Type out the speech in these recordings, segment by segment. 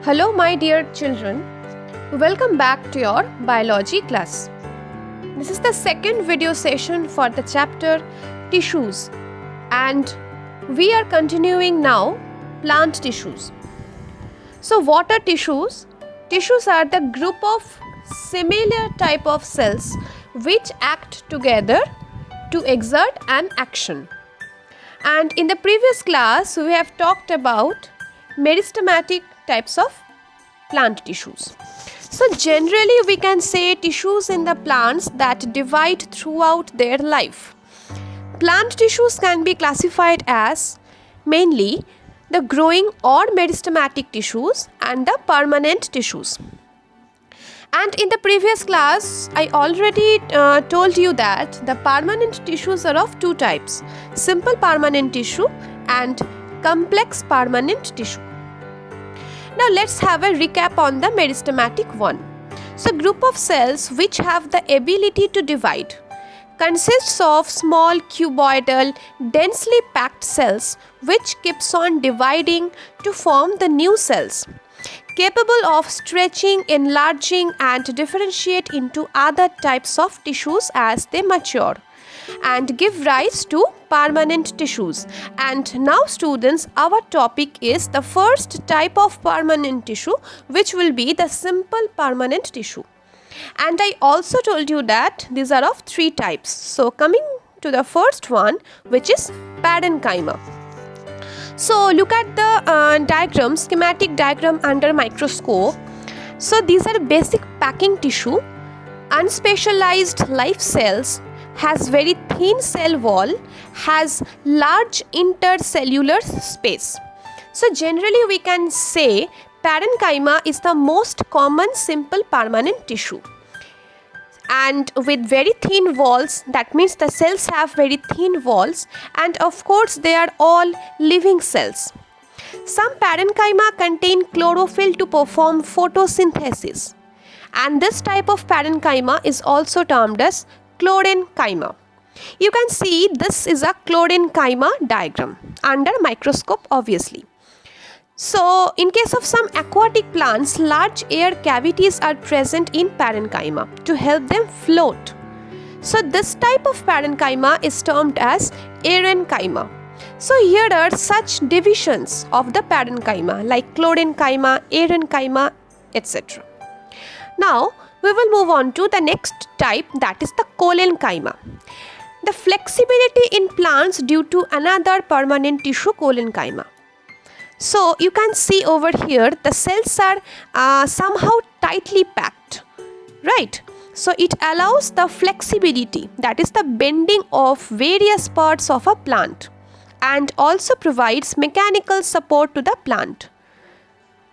Hello, my dear children. Welcome back to your biology class. This is the second video session for the chapter Tissues, and we are continuing now plant tissues. So, what are tissues? Tissues are the group of similar type of cells which act together to exert an action. And in the previous class, we have talked about meristematic types of plant tissues. So generally we can say tissues in the plants that divide throughout their life. Plant tissues can be classified as mainly the growing or meristematic tissues and the permanent tissues. And in the previous class, I already told you that the permanent tissues are of two types: simple permanent tissue and complex permanent tissue. Now let's have a recap on the meristematic one. So group of cells which have the ability to divide consists of small cuboidal densely packed cells which keeps on dividing to form the new cells, capable of stretching, enlarging and differentiate into other types of tissues as they mature and give rise to permanent tissues. And now students, our topic is the first type of permanent tissue, which will be the simple permanent tissue. And I also told you that these are of three types. So coming to the first one, which is parenchyma. So look at the diagram, schematic diagram under microscope. So these are basic packing tissue, unspecialized life cells, has very thin cell wall, has large intercellular space. So generally we can say parenchyma is the most common simple permanent tissue. And with very thin walls, that means the cells have very thin walls, and of course they are all living cells. Some parenchyma contain chlorophyll to perform photosynthesis, and this type of parenchyma is also termed as chlorenchyma. You can see this is a chlorenchyma diagram under microscope obviously. So in case of some aquatic plants, large air cavities are present in parenchyma to help them float. So this type of parenchyma is termed as aerenchyma. So here are such divisions of the parenchyma like chlorenchyma, aerenchyma, etc. Now we will move on to the next type, that is the cholenchyma. The flexibility in plants due to another permanent tissue, cholenchyma. So you can see over here the cells are somehow tightly packed, right? So it allows the flexibility, that is the bending of various parts of a plant, and also provides mechanical support to the plant.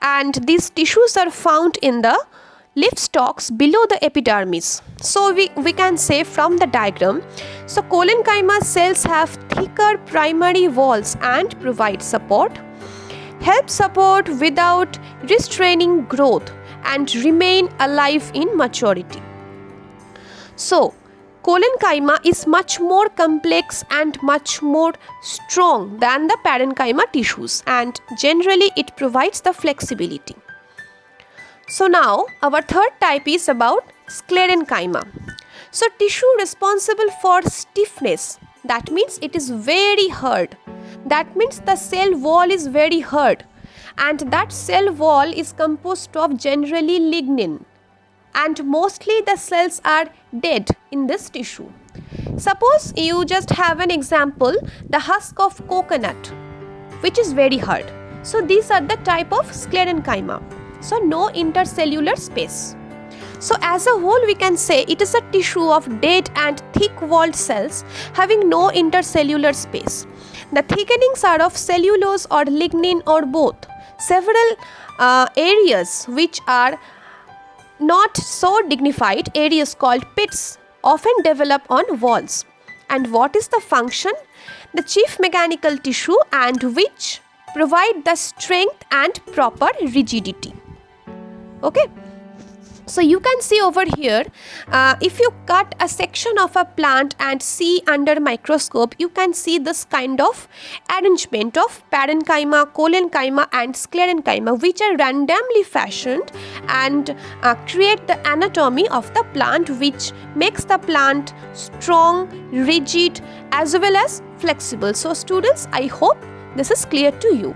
And these tissues are found in the leaf stalks below the epidermis. So we can say from the diagram, so cholenchyma cells have thicker primary walls and provide support, help support without restraining growth, and remain alive in maturity. So cholenchyma is much more complex and much more strong than the parenchyma tissues, and generally it provides the flexibility. So now our third type is about sclerenchyma. So tissue responsible for stiffness, that means it is very hard. That means the cell wall is very hard, and that cell wall is composed of generally lignin, and mostly the cells are dead in this tissue. Suppose you just have an example, the husk of coconut, which is very hard. So these are the type of sclerenchyma. So no intercellular space. So as a whole we can say it is a tissue of dead and thick walled cells having no intercellular space. The thickenings are of cellulose or lignin or both. Several areas which are not so dignified, areas called pits, often develop on walls. And what is the function? The chief mechanical tissue, and which provide the strength and proper rigidity. Okay. So you can see over here, if you cut a section of a plant and see under microscope, you can see this kind of arrangement of parenchyma, collenchyma and sclerenchyma, which are randomly fashioned and create the anatomy of the plant, which makes the plant strong, rigid as well as flexible. So students, I hope this is clear to you.